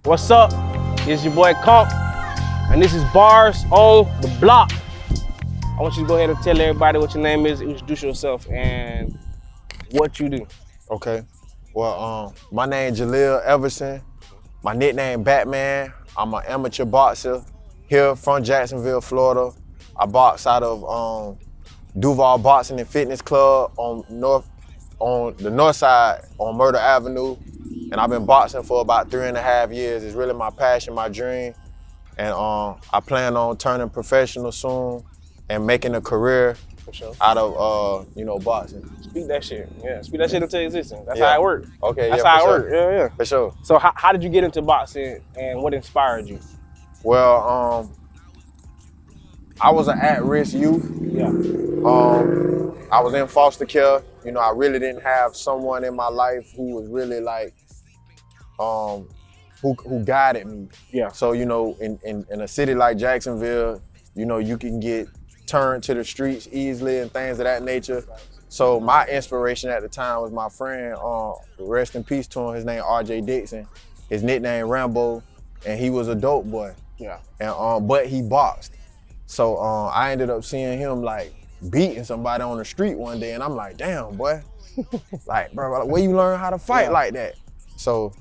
What's up? It's your boy Comp, and this is Bars on the Block. I want you to go ahead and tell everybody what your name is, introduce yourself, and what you do. Okay. Well, my name Jaleel Everson. My nickname Batman. I'm an amateur boxer here from Jacksonville, Florida. I box out of Duval Boxing and Fitness Club on the north side on Murder Avenue. And I've been boxing for about 3.5 years. It's really my passion, my dream. And I plan on turning professional soon and making a career out of boxing. Speak that shit. Yeah, speak that shit into existence. That's how it works. Okay, That's yeah, how it for works. Yeah, yeah. For sure. So how did you get into boxing, and what inspired you? Well, I was an at-risk youth. Yeah. I was in foster care. You know, I really didn't have someone in my life who was really like, who guided me. Yeah. So, you know, in a city like Jacksonville, you know, you can get turned to the streets easily and things of that nature. So my inspiration at the time was my friend, rest in peace to him, his name RJ Dixon, his nickname Rambo, and he was a dope boy. Yeah. And but he boxed. So I ended up seeing him like beating somebody on the street one day, and I'm like, damn, boy. Like, bro, where you learn how to fight like that? So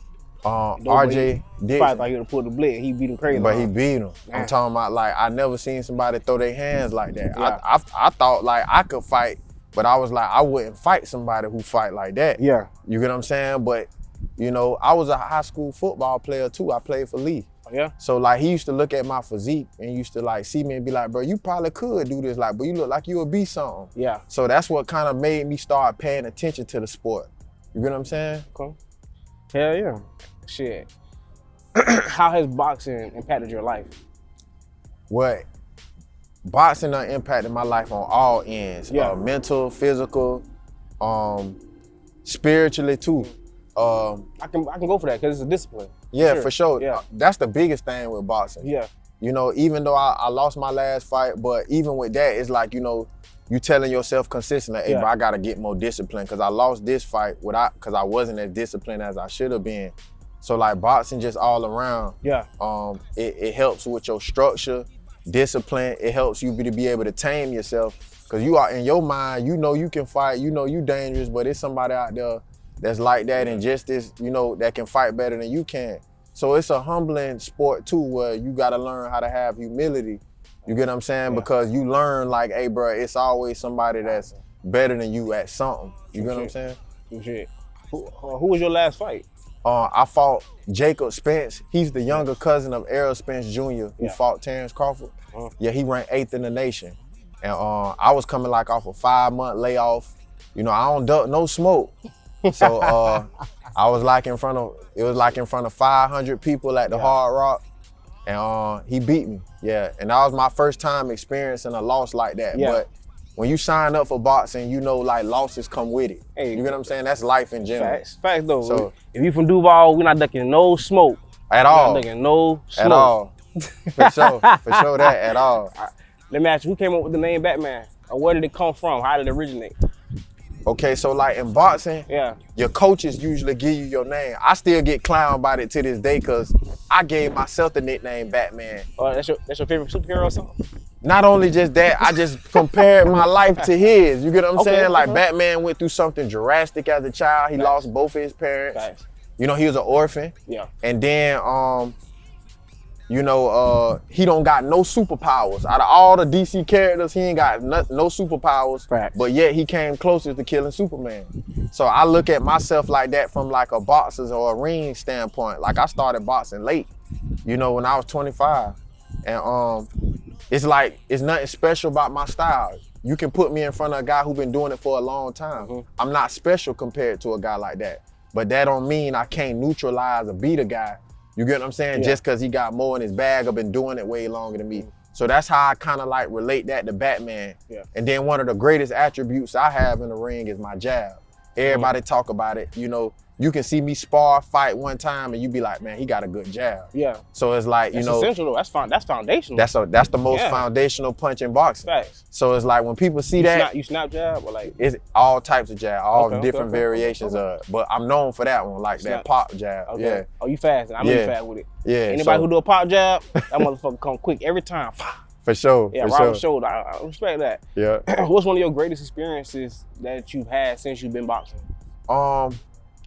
RJ Dixon. Fight like he would have pulled the blade. He beat him crazy. But he beat him. Man. I'm talking about like, I never seen somebody throw their hands like that. Yeah. I thought like I could fight, but I was like, I wouldn't fight somebody who fight like that. Yeah. You get what I'm saying? But, you know, I was a high school football player too. I played for Lee. Yeah. So like he used to look at my physique and used to like see me and be like, bro, you probably could do this, like, but you look like you would be something. Yeah. So that's what kind of made me start paying attention to the sport. You get what I'm saying? Okay. Hell yeah. Shit. How has boxing impacted your life? What? Boxing done impacted my life on all ends. Yeah. Mental, physical, spiritually too. I can go for that because it's a discipline. Yeah, for sure. Yeah. That's the biggest thing with boxing. Yeah. You know, even though I lost my last fight, but even with that, it's like, you know, you telling yourself consistently, hey, bro, I gotta get more discipline because I lost this fight because I wasn't as disciplined as I should have been. So like boxing just all around, Yeah. It helps with your structure, discipline. It helps you to be able to tame yourself because you are in your mind, you know you can fight, you know you dangerous, but it's somebody out there that's like that and just as, you know, that can fight better than you can. So it's a humbling sport too where you gotta learn how to have humility. You get what I'm saying? Yeah. Because you learn like, hey bro, it's always somebody that's better than you at something. You get what I'm saying? Shit. Who was your last fight? I fought Jacob Spence. He's the younger cousin of Errol Spence Jr. who fought Terrence Crawford. Yeah, he ranked 8th in the nation. And I was coming like off a 5-month layoff. You know, I don't duck no smoke. So I was like in front of 500 people at the Hard Rock, and he beat me. Yeah, and that was my first time experiencing a loss like that. Yeah. But when you sign up for boxing, you know like losses come with it. Hey, you get what I'm saying? That's life in general. Facts though. So if you from Duval, we're not ducking no smoke. At all. Not ducking no smoke. At all. For sure that at all. Let me ask you, who came up with the name Batman? Or where did it come from? How did it originate? Okay, so like in boxing, your coaches usually give you your name. I still get clowned about it to this day because I gave myself the nickname Batman. That's your favorite superhero or something? Not only just that, I just compared my life to his. You get what I'm saying? Like Batman went through something drastic as a child. He lost both of his parents. You know, he was an orphan. Yeah. And then, you know, he don't got no superpowers. Out of all the DC characters, he ain't got no superpowers. Facts. But yet he came closest to killing Superman. So I look at myself like that from like a boxer's or a ring standpoint. Like I started boxing late, you know, when I was 25. And it's like, it's nothing special about my style. You can put me in front of a guy who's been doing it for a long time. I'm not special compared to a guy like that. But that don't mean I can't neutralize or beat a guy. You get what I'm saying? Just because he got more in his bag or been doing it way longer than me. So that's how I kind of like relate that to Batman. And then one of the greatest attributes I have in the ring is my jab. Everybody talk about it, you know, you can see me spar, fight one time, and you be like, man, he got a good jab. Yeah. So it's like, That's you know, essential though. That's foundational. that's the most foundational punch in boxing. Facts. So it's like when people see that, you snap jab or like it's all types of jab, all Okay, different okay. variations of it. But I'm known for that one, like that pop jab. Okay. Yeah. Oh, you fast? I know you fast with it. Yeah. Anybody who do a pop jab, that motherfucker come quick every time. For sure. Yeah, for right sure. on the shoulder. I respect that. Yeah. What's one of your greatest experiences that you've had since you've been boxing?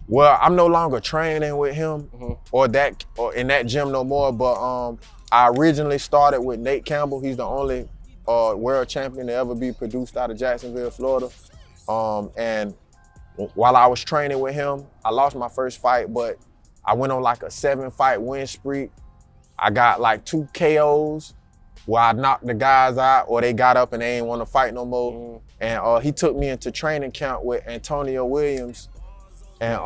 Well, I'm no longer training with him or in that gym no more. But I originally started with Nate Campbell. He's the only world champion to ever be produced out of Jacksonville, Florida. And while I was training with him, I lost my first fight, but I went on like a 7-fight win streak. I got like 2 KOs where I knocked the guys out or they got up and they ain't want to fight no more. And he took me into training camp with Antonio Williams. And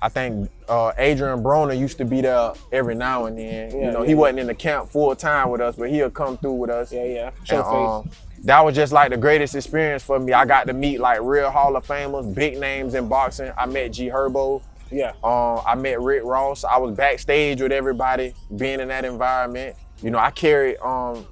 I think Adrian Broner used to be there every now and then. He wasn't in the camp full time with us, but he'll come through with us. Yeah. And, that was just like the greatest experience for me. I got to meet like real Hall of Famers, big names in boxing. I met G Herbo. Yeah. I met Rick Ross. I was backstage with everybody, being in that environment. I carried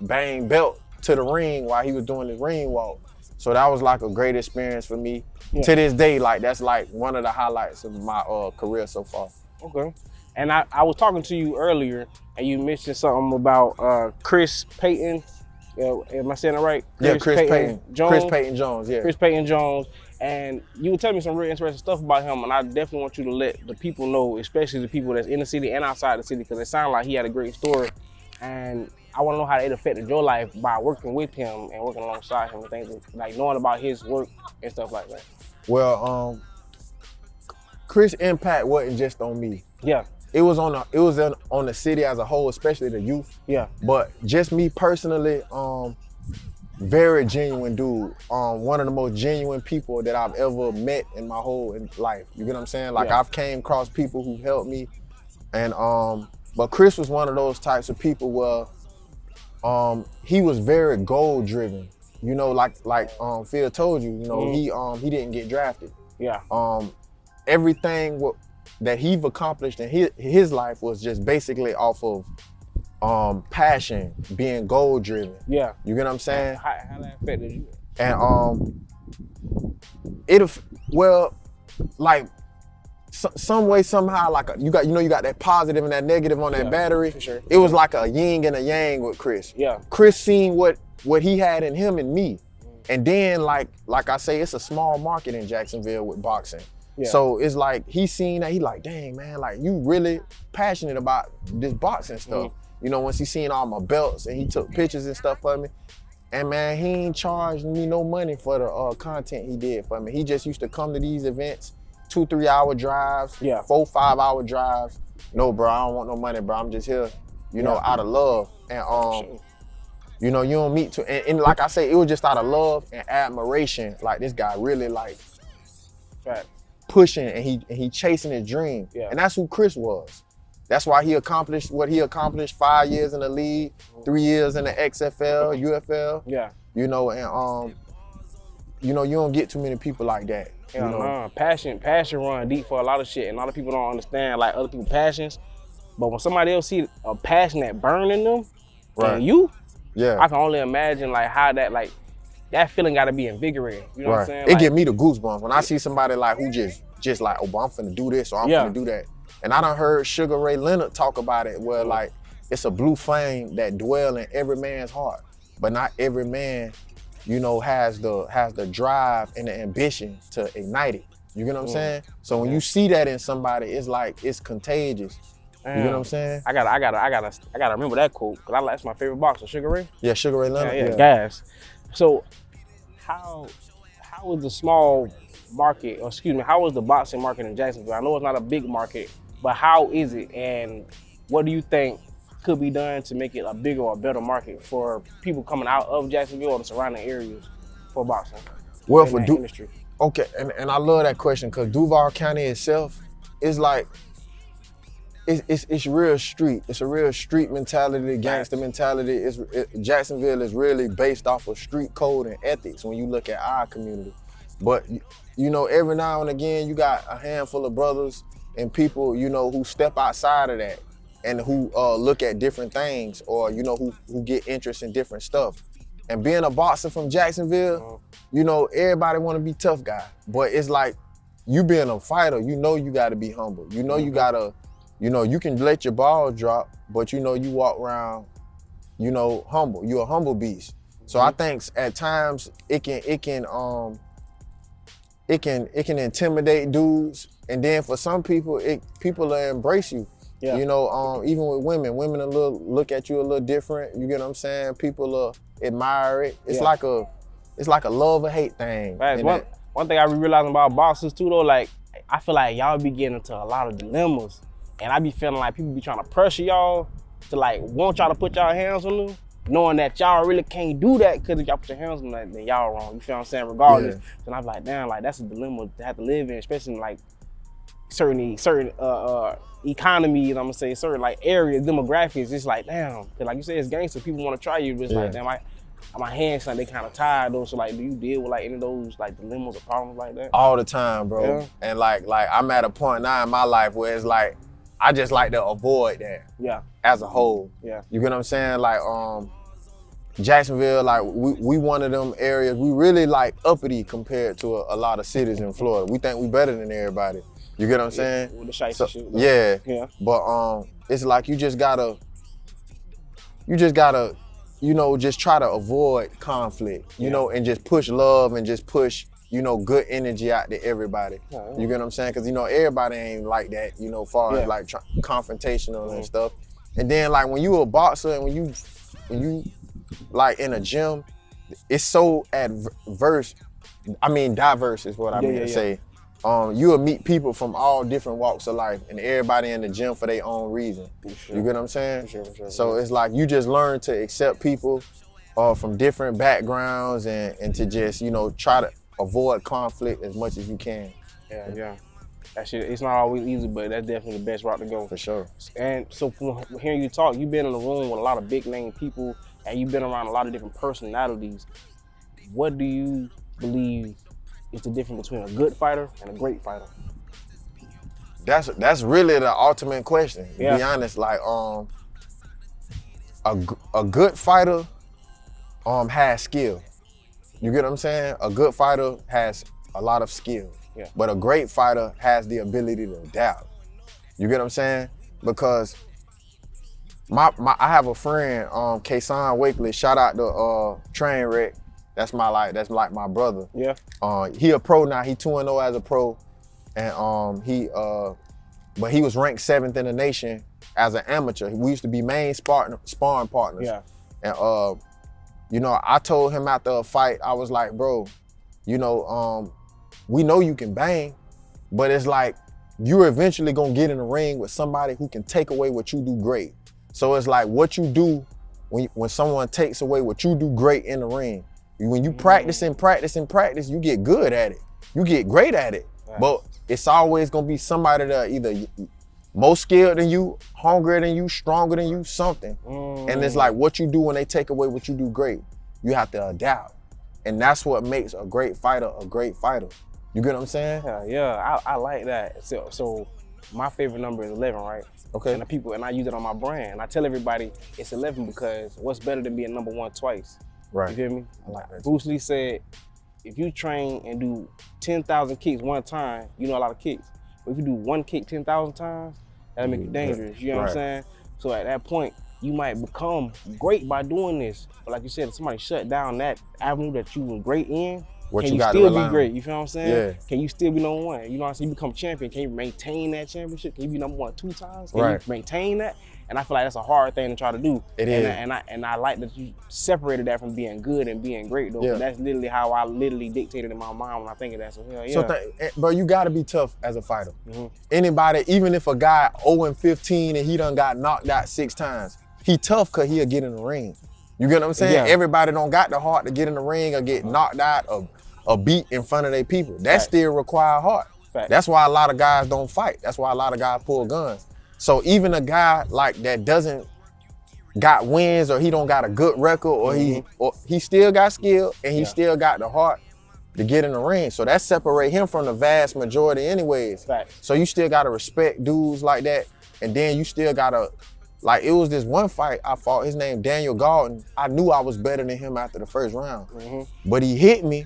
Bang belt to the ring while he was doing his ring walk. So that was like a great experience for me. Yeah. To this day, like that's like one of the highlights of my career so far. Okay. And I was talking to you earlier, and you mentioned something about Chris Payton. Am I saying it right? Chris Payton Jones. Chris Payton Jones, yeah. Chris Payton Jones. And you were telling me some real interesting stuff about him, and I definitely want you to let the people know, especially the people that's in the city and outside the city, because it sounded like he had a great story. And I want to know how it affected your life by working with him and working alongside him and things like knowing about his work and stuff like that. Well, Chris' impact wasn't just on me. Yeah. It was on the city as a whole, especially the youth. Yeah. But just me personally, very genuine dude. One of the most genuine people that I've ever met in my whole life. You get what I'm saying? Like I've came across people who helped me, and but Chris was one of those types of people where he was very goal driven. Like Phil told you, he didn't get drafted. Yeah. Everything that he've accomplished in his life was just basically off of passion, being goal driven. Yeah. You get what I'm saying? How that affected you? And some way, somehow, like you got that positive and that negative on that battery. For sure. It was like a yin and a yang with Chris. Yeah. Chris seen what he had in him and me. And then like I say, it's a small market in Jacksonville with boxing. Yeah. So it's like he seen that, he like, dang man, like you really passionate about this boxing stuff. Once he seen all my belts and he took pictures and stuff for me. And man, he ain't charged me no money for the content he did for me. He just used to come to these events, 2-3 hour drives, 4-5 hour drives. No, bro, I don't want no money, bro. I'm just here, out of love. And you don't meet and like I say, it was just out of love and admiration. Like this guy really like pushing and he chasing his dream. Yeah. And that's who Chris was. That's why he accomplished what he accomplished, 5 years in the league, 3 years in the XFL, UFL. Yeah. And you don't get too many people like that. Passion run deep for a lot of shit, and a lot of people don't understand like other people's passions. But when somebody else see a passion that burn in them, and you, I can only imagine like how that feeling got to be invigorating. You know what I'm saying? It give me the goosebumps when I see somebody like who just like, oh, I'm finna do this or I'm finna do that. And I done heard Sugar Ray Leonard talk about it where like it's a blue flame that dwell in every man's heart, but not every man, has the drive and the ambition to ignite it. You get what I'm saying? So when you see that in somebody, it's like it's contagious. You get what I'm saying? I gotta remember that quote because that's my favorite boxer, Sugar Ray. Yeah, Sugar Ray Leonard. Yeah, gas. So how is the small market, or excuse me, how is the boxing market in Jacksonville? I know it's not a big market, but how is it, and what do you think could be done to make it a bigger or better market for people coming out of Jacksonville or the surrounding areas for boxing? Well, for industry. Okay, and I love that question because Duval County itself is like, it's real street. It's a real street mentality, gangster mentality. Jacksonville is really based off of street code and ethics when you look at our community. But you know, every now and again, you got a handful of brothers and people, you know, who step outside of that and who look at different things, or you know, who get interest in different stuff. And being a boxer from Jacksonville, you know, everybody want to be tough guy, but it's like you being a fighter, you know, you got to be humble. You know, you gotta, you know, you can let your ball drop, but you know, you walk around, you know, humble. You're a humble beast. So I think at times it can intimidate dudes, and then for some people, people will embrace you. Yeah. You know, even with women will look at you a little different. You get what I'm saying? People will admire it. It's like a love or hate thing. One thing I be realizing about boxers too though, like I feel like y'all be getting into a lot of dilemmas, and I be feeling like people be trying to pressure y'all to like want y'all to put y'all hands on them, knowing that y'all really can't do that, because if y'all put your hands on that, then y'all wrong. You feel what I'm saying? Regardless. And I'm like, damn, like that's a dilemma to have to live in, especially in like certain economies, I'm gonna say certain like areas, demographics. It's like, damn, because like you said, it's gangster. People want to try you, but it's like, damn, my hands, like, they kind of tired though. So like, do you deal with like any of those like dilemmas or problems like that? All the time, bro. Yeah. And like I'm at a point now in my life where it's like, I just like to avoid that. Yeah. As a whole. Yeah. You get what I'm saying? Like Jacksonville, like we one of them areas, we really like uppity compared to a lot of cities in Florida. We think we better than everybody. You get what I'm saying? With the shiesty shit. Yeah. Yeah. But it's like you just gotta, you know, just try to avoid conflict, you know, and just push love and just push, you know, good energy out to everybody. You get what I'm saying? Because, you know, everybody ain't like that, you know, far as like confrontational and stuff. And then like when you a boxer and when you like in a gym, it's so diverse is what I mean to say. You will meet people from all different walks of life, and everybody in the gym for their own reason. Sure. You get what I'm saying? For sure. So it's like you just learn to accept people from different backgrounds and to just, you know, try to avoid conflict as much as you can. Yeah. That shit, it's not always easy, but that's definitely the best route to go. For sure. And so from hearing you talk, you've been in a room with a lot of big name people, and you've been around a lot of different personalities. What do you believe is the difference between a good fighter and a great fighter? That's really the ultimate question. To be honest, like a good fighter has skill. You get what I'm saying? A good fighter has a lot of skill. Yeah. But a great fighter has the ability to adapt. You get what I'm saying? Because I have a friend, Kason Wakely, shout out to Trainwreck. That's like my brother. Yeah. He a pro now. He 2-0 as a pro, and but he was ranked 7th in the nation as an amateur. We used to be main sparring partners. Yeah. And you know, I told him after a fight, I was like, bro, you know, we know you can bang, but it's like you're eventually gonna get in the ring with somebody who can take away what you do great. So it's like what you do when someone takes away what you do great in the ring. When you practice, you get good at it. You get great at it. Right. But it's always gonna be somebody that either more skilled than you, hungrier than you, stronger than you, something. And it's like what you do when they take away what you do great, you have to adapt. And that's what makes a great fighter a great fighter. You get what I'm saying? Yeah, I like that. So my favorite number is 11, right? Okay. And I use it on my brand. And I tell everybody it's 11 because what's better than being number one twice? Right. You feel me? I like that. Bruce Lee said, if you train and do 10,000 kicks one time, you know a lot of kicks. But if you do one kick 10,000 times, that'll make you dangerous. You know what I'm saying? So at that point, you might become great by doing this. But like you said, if somebody shut down that avenue that you were great in, can you still be great? You feel what I'm saying? Yeah. Can you still be number one? You know what I'm saying? You become champion. Can you maintain that championship? Can you be number one 2 times? Can you maintain that? And I feel like that's a hard thing to try to do. It is. And I like that you separated that from being good and being great, though. Yeah. That's literally how I literally dictated in my mind when I think of that. So hell yeah. So bro, you gotta be tough as a fighter. Anybody, even if a guy 0-15 and he done got knocked out 6 times, he tough cause he'll get in the ring. You get what I'm saying? Yeah. Everybody don't got the heart to get in the ring or get knocked out or beat in front of their people. That still require heart. That's why a lot of guys don't fight. That's why a lot of guys pull guns. So even a guy like that doesn't got wins or he don't got a good record or he still got skill and he still got the heart, to get in the ring. So that separate him from the vast majority anyways. Facts. So you still gotta respect dudes like that. And then you still gotta, like, it was this one fight I fought, his name Daniel Galton. I knew I was better than him after the first round. But he hit me,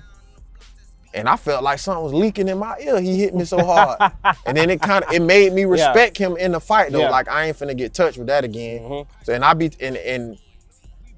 and I felt like something was leaking in my ear. He hit me so hard. And then it made me respect him in the fight though. Like, I ain't finna get touched with that again. So, and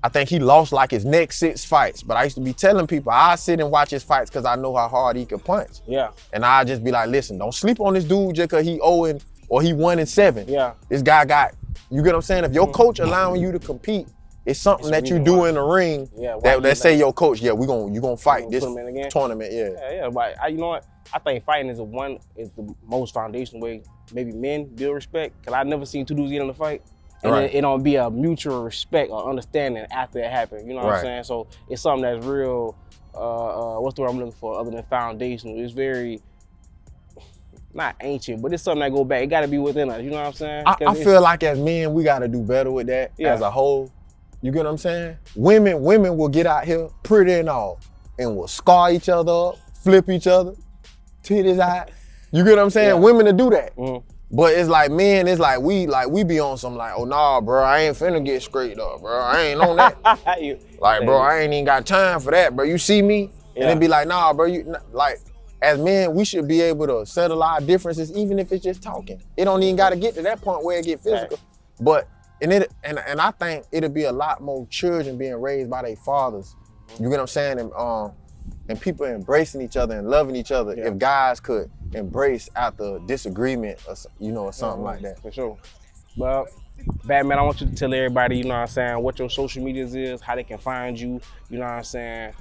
I think he lost like his next 6 fights, but I used to be telling people, I sit and watch his fights because I know how hard he can punch. Yeah. And I just be like, listen, don't sleep on this dude just because he 0 or he 1-7. Yeah. This guy got, you get what I'm saying? If your coach allowing you to compete, it's something that you do in the ring that say your coach, you gonna fight this tournament, Yeah, but you know what? I think fighting is the most foundational way maybe men build respect. Cause I never seen 2 dudes get in a fight. And then it don't be a mutual respect or understanding after it happened. You know what I'm saying? So it's something that's real, what's the word I'm looking for other than foundational? It's very, not ancient, but it's something that go back. It gotta be within us, you know what I'm saying? I feel like as men, we gotta do better with that as a whole. You get what I'm saying? Women will get out here pretty and all, and will scar each other up, flip each other, titties out. You get what I'm saying? Women to do that. But it's like, men, it's like we be on some like, oh nah, bro, I ain't finna get straight up, bro. I ain't on that. Like, bro, I ain't even got time for that, bro. You see me? And then be like, nah, bro, like, as men, we should be able to settle our differences, even if it's just talking. It don't even gotta get to that point where it get physical. But, and I think it'll be a lot more children being raised by their fathers. You get what I'm saying? And people embracing each other and loving each other if guys could embrace after disagreement or, or something like that. For sure. Well, Batman, I want you to tell everybody, you know what I'm saying, what your social medias is, how they can find you, you know what I'm saying,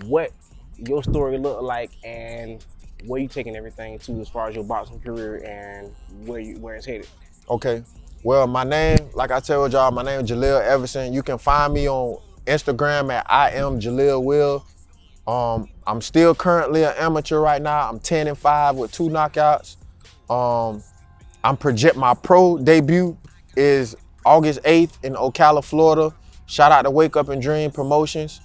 what your story look like, and where you taking everything to as far as your boxing career and where it's headed. Okay. Well, my name, like I told y'all, my name is Jaleel Everson. You can find me on Instagram at I am Jaleel Will. I'm still currently an amateur right now. I'm 10-5 with 2 knockouts. My pro debut is August 8th in Ocala, Florida. Shout out to Wake Up and Dream Promotions.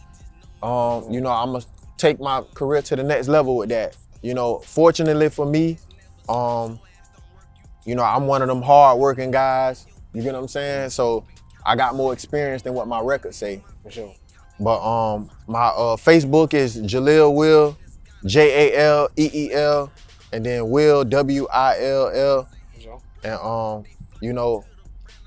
I'm gonna take my career to the next level with that. Fortunately for me, I'm one of them hard-working guys. You get what I'm saying? So I got more experience than what my records say. For sure. But my Facebook is Jaleel Will, Jaleel, and then Will, Will. Sure. And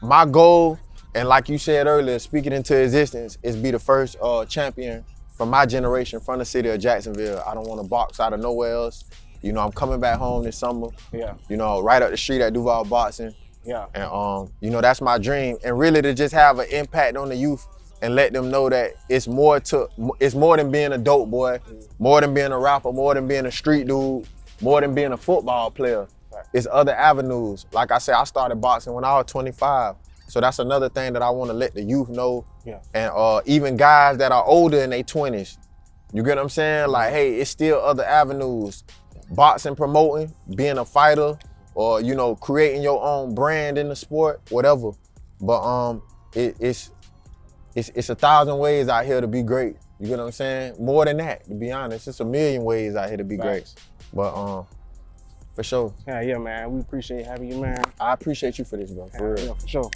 my goal, and like you said earlier, speaking into existence, is be the first champion from my generation from the city of Jacksonville. I don't want to box out of nowhere else. I'm coming back home this summer. Yeah. Right up the street at Duval Boxing. Yeah. And that's my dream. And really to just have an impact on the youth and let them know that it's more than being a dope boy, more than being a rapper, more than being a street dude, more than being a football player. Right. It's other avenues. Like I said, I started boxing when I was 25. So that's another thing that I want to let the youth know. Yeah. And even guys that are older in their 20s. You get what I'm saying? Like, hey, it's still other avenues. Boxing, promoting, being a fighter, or creating your own brand in the sport, whatever. But it's 1,000 ways out here to be great. You get what I'm saying? More than that, to be honest. It's a million ways out here to be great. But for sure. Yeah, man. We appreciate having you, man. I appreciate you for this, bro. For real. Yeah, for sure.